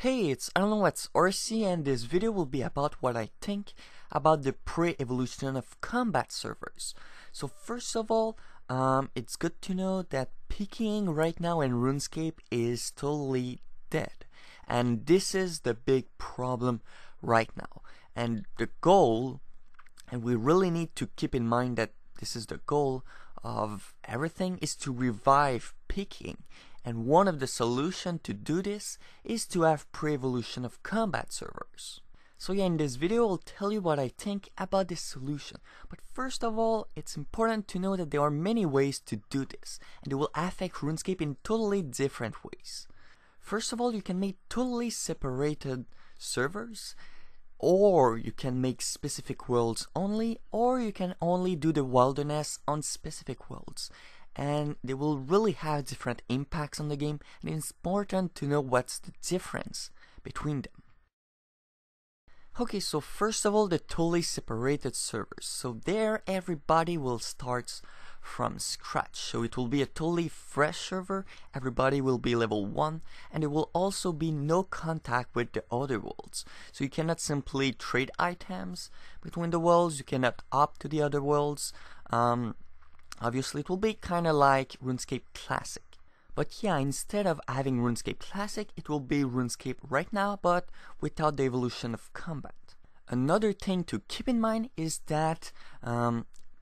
Hey, it's IdkWhatsRc, and this video will be about what I think about the pre-evolution of combat servers. So first of all, it's good to know that Pking right now in Runescape is totally dead. And this is the big problem right now. And the goal, and we really need to keep in mind that this is the goal of everything, is to revive Pking. And one of the solutions to do this is to have pre-evolution of combat servers. So yeah, in this video I'll tell you what I think about this solution. But first of all, it's important to know that there are many ways to do this, and it will affect RuneScape in totally different ways. First of all, you can make totally separated servers, or you can make specific worlds only, or you can only do the wilderness on specific worlds. And they will really have different impacts on the game, and it's important to know what's the difference between them. Okay, so first of all, the totally separated servers. So there everybody will start from scratch. So it will be a totally fresh server, everybody will be level 1, and there will also be no contact with the other worlds. So you cannot simply trade items between the worlds, you cannot opt to the other worlds. Obviously, it will be kind of like RuneScape Classic. But yeah, instead of having RuneScape Classic, it will be RuneScape right now, but without the evolution of combat. Another thing to keep in mind is that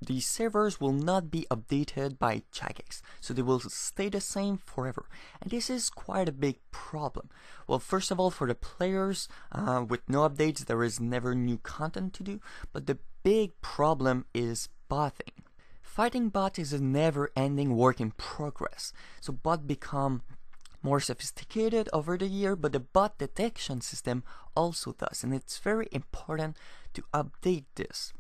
these servers will not be updated by Jagex, so they will stay the same forever. And this is quite a big problem. Well, first of all, for the players, with no updates, there is never new content to do, but the big problem is botting. Fighting bot is a never-ending work in progress, so bots become more sophisticated over the year, but the bot detection system also does, and it's very important to update this.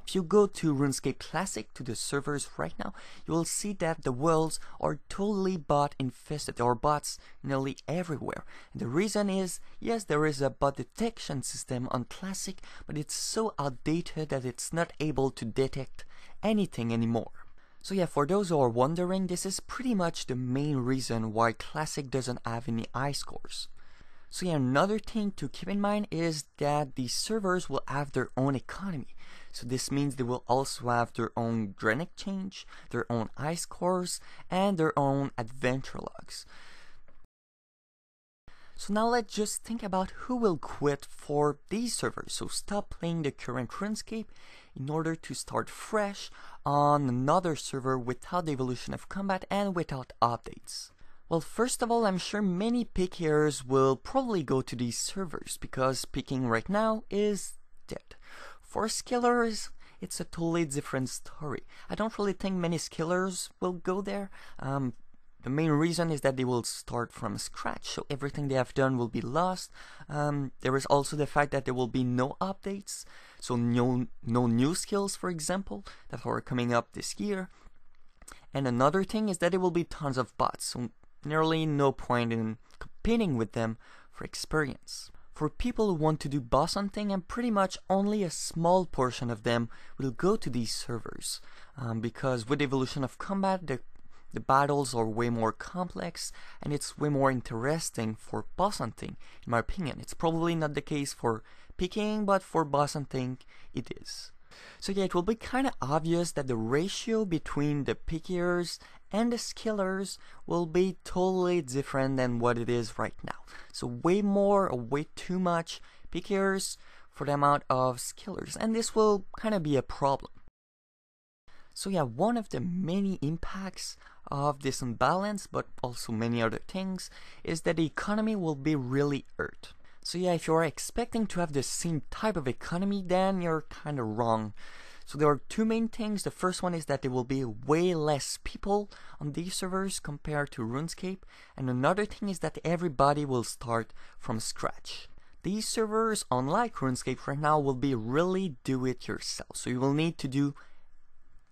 If you go to RuneScape Classic, to the servers right now, you will see that the worlds are totally bot infested. There are bots nearly everywhere. And the reason is, yes, there is a bot detection system on Classic, but it's so outdated that it's not able to detect anything anymore. So yeah, for those who are wondering, this is pretty much the main reason why Classic doesn't have any Highscores. So yeah, another thing to keep in mind is that these servers will have their own economy. So this means they will also have their own Grand Exchange, their own Highscores, and their own adventure logs. So now let's just think about who will quit for these servers. So stop playing the current RuneScape in order to start fresh on another server without the evolution of combat and without updates. Well, first of all, I'm sure many Pkers will probably go to these servers because Pking right now is dead. For skillers, it's a totally different story. I don't really think many skillers will go there. The main reason is that they will start from scratch, so everything they have done will be lost. There is also the fact that there will be no updates, so no new skills, for example, that are coming up this year. And another thing is that there will be tons of bots, so nearly no point in competing with them for experience. For people who want to do boss hunting, and pretty much only a small portion of them will go to these servers, because with the evolution of combat, the battles are way more complex and it's way more interesting for boss hunting, in my opinion. It's probably not the case for Pking, but for boss hunting it is. So yeah, it will be kind of obvious that the ratio between the Pkers and the skillers will be totally different than what it is right now. So way more or way too much Pkers for the amount of skillers, and this will kind of be a problem. So yeah, one of the many impacts of this imbalance, but also many other things, is that the economy will be really hurt. So yeah, if you are expecting to have the same type of economy, then you're kind of wrong. So there are two main things. The first one is that there will be way less people on these servers compared to RuneScape, and another thing is that everybody will start from scratch. These servers, unlike RuneScape right now, will be really do-it-yourself. So you will need to do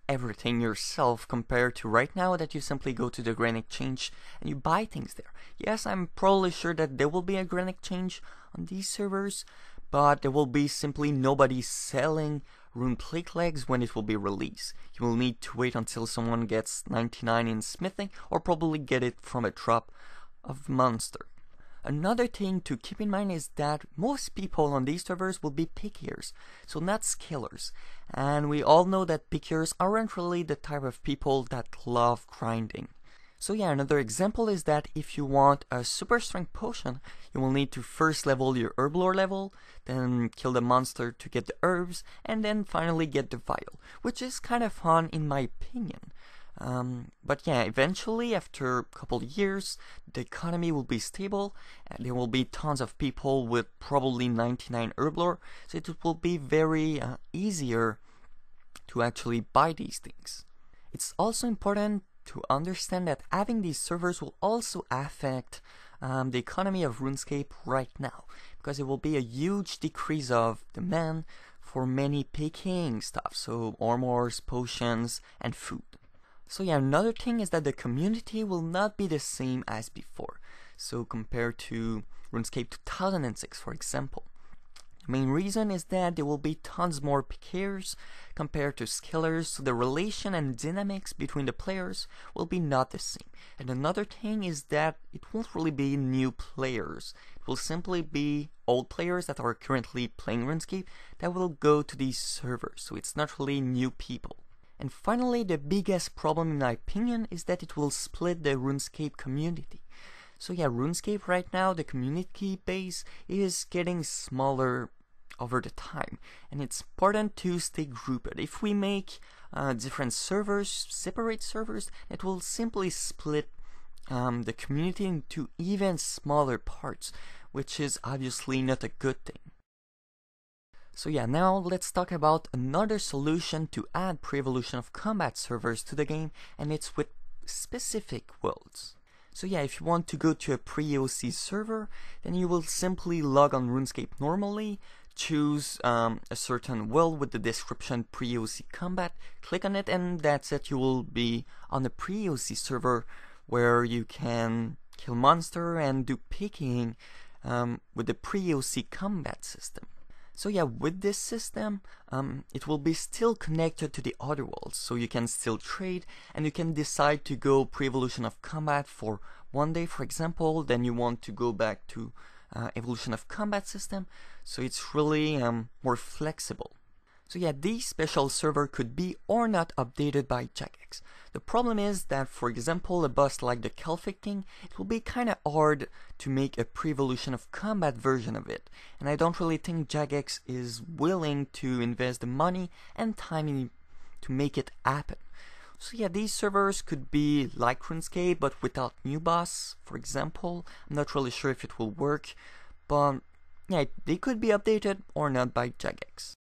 everything yourself compared to right now that you simply go to the Grand Exchange and you buy things there. Yes, I'm probably sure that there will be a Grand Exchange on these servers, but there will be simply nobody selling rune plate legs when it will be released. You will need to wait until someone gets 99 in smithing, or probably get it from a drop of monster. Another thing to keep in mind is that most people on these servers will be Pkers, so not skillers. And we all know that Pkers aren't really the type of people that love grinding. So yeah, another example is that if you want a super strength potion, you will need to first level your herb lore level, then kill the monster to get the herbs, and then finally get the vial, which is kind of fun in my opinion. But yeah, eventually, after a couple of years, the economy will be stable, and there will be tons of people with probably 99 herb lore, so it will be very easier to actually buy these things. It's also important to understand that having these servers will also affect the economy of RuneScape right now, because there will be a huge decrease of demand for many Pking stuff, so armors, potions, and food. So yeah, another thing is that the community will not be the same as before. So compared to RuneScape 2006, for example. The main reason is that there will be tons more Pkers compared to skillers, so the relation and dynamics between the players will be not the same. And another thing is that it won't really be new players. It will simply be old players that are currently playing RuneScape that will go to these servers, so it's not really new people. And finally, the biggest problem in my opinion is that it will split the RuneScape community. So yeah, RuneScape right now, the community base is getting smaller over the time, and it's important to stay grouped. If we make different servers, separate servers, it will simply split the community into even smaller parts, which is obviously not a good thing. So yeah, now let's talk about another solution to add pre-evolution of combat servers to the game, and it's with specific worlds. So yeah, if you want to go to a pre-Eoc server, then you will simply log on RuneScape normally, choose a certain world with the description Pre-Eoc Combat, click on it, and that's it. You will be on a pre-Eoc server where you can kill monster and do picking with the Pre-Eoc Combat system. So yeah, with this system, it will be still connected to the other worlds, so you can still trade, and you can decide to go pre-evolution of combat for one day, for example, then you want to go back to evolution of combat system, so it's really more flexible. So yeah, this special server could be or not updated by Jagex. The problem is that, for example, a boss like the Kelphic King, it will be kinda hard to make a pre-evolution of combat version of it, and I don't really think Jagex is willing to invest the money and time to make it happen. So yeah, these servers could be like RuneScape, but without new boss, for example. I'm not really sure if it will work, but yeah, they could be updated or not by Jagex.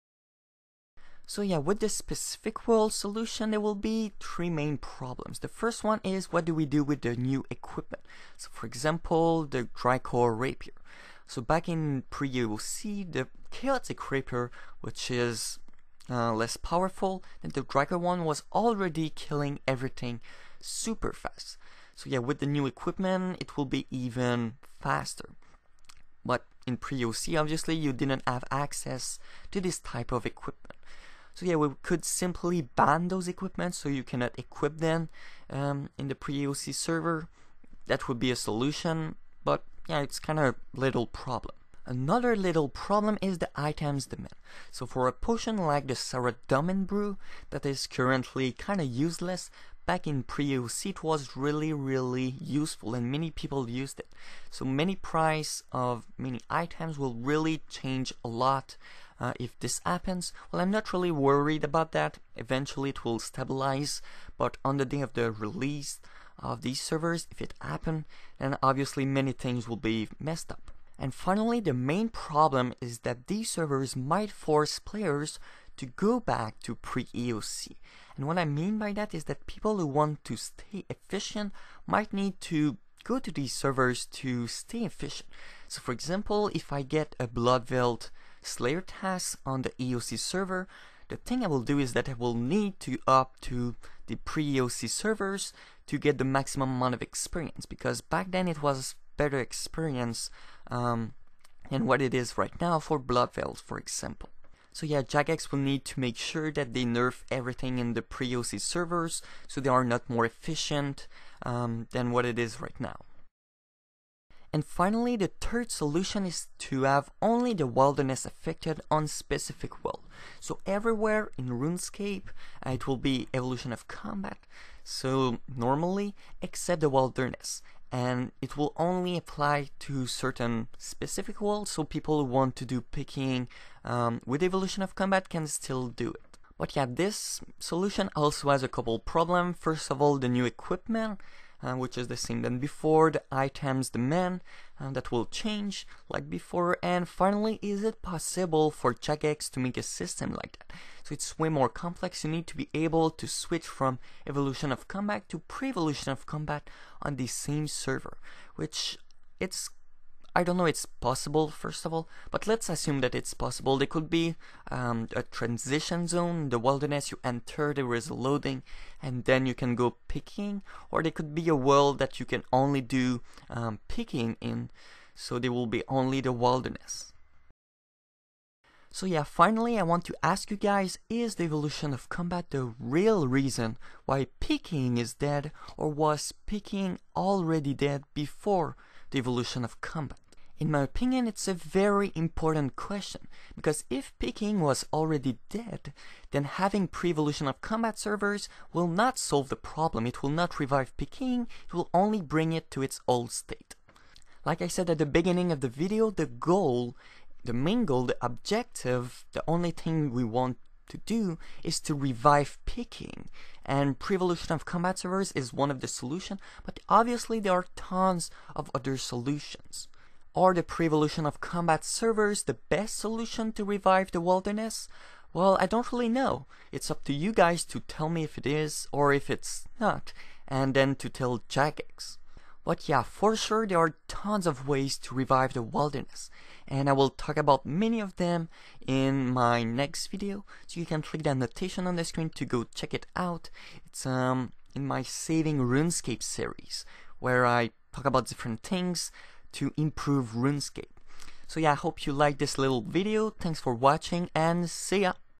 So yeah, with this specific world solution, there will be three main problems. The first one is, what do we do with the new equipment? So for example, the Drycore Rapier. So back in Pre-Eoc, the Chaotic Rapier, which is less powerful than the Drycore one, was already killing everything super fast. So yeah, with the new equipment, it will be even faster. But in Pre-Eoc, obviously, you didn't have access to this type of equipment. So yeah, we could simply ban those equipments so you cannot equip them in the Pre-Eoc server. That would be a solution, but yeah, it's kind of a little problem. Another little problem is the items demand. So for a potion like the Saradomin Brew that is currently kind of useless, back in Pre-Eoc it was really useful and many people used it. So many price of many items will really change a lot if this happens. Well, I'm not really worried about that. Eventually it will stabilize, but on the day of the release of these servers, if it happens, then obviously many things will be messed up. And finally, the main problem is that these servers might force players to go back to Pre-Eoc. And what I mean by that is that people who want to stay efficient might need to go to these servers to stay efficient. So for example, if I get a Bloodveiled Slayer task on the EOC server, the thing I will do is that I will need to up to the Pre-Eoc servers to get the maximum amount of experience, because back then it was better experience than what it is right now for Bloodveiled, for example. So yeah, Jagex will need to make sure that they nerf everything in the Pre-Eoc servers so they are not more efficient than what it is right now. And finally, the third solution is to have only the wilderness affected on specific world. So everywhere in RuneScape, it will be evolution of combat. So normally, except the wilderness. And it will only apply to certain specific worlds, so people who want to do picking with evolution of combat can still do it. But yeah, this solution also has a couple problems. First of all, the new equipment, which is the same than before, the items, the men, that will change like before, and finally, is it possible for Jagex to make a system like that? So it's way more complex. You need to be able to switch from evolution of combat to pre-evolution of combat on the same server, which I don't know it's possible, first of all, but let's assume that it's possible. There could be a transition zone in the wilderness. You enter, there is a loading, and then you can go picking, or there could be a world that you can only do picking in, so there will be only the wilderness. So yeah, finally I want to ask you guys, is the evolution of combat the real reason why picking is dead, or was picking already dead before the evolution of combat? In my opinion, it's a very important question, because if picking was already dead, then having pre-evolution of combat servers will not solve the problem. It will not revive picking, it will only bring it to its old state. Like I said at the beginning of the video, the goal, the main goal, the objective, the only thing we want to do is to revive picking, and pre-evolution of combat servers is one of the solutions, but obviously there are tons of other solutions. Are the pre-evolution of combat servers the best solution to revive the wilderness? Well, I don't really know. It's up to you guys to tell me if it is or if it's not, and then to tell Jagex. But yeah, for sure there are tons of ways to revive the wilderness, and I will talk about many of them in my next video, so you can click the annotation on the screen to go check it out. It's in my Saving RuneScape series, where I talk about different things to improve RuneScape. So yeah, I hope you liked this little video. Thanks for watching, and see ya!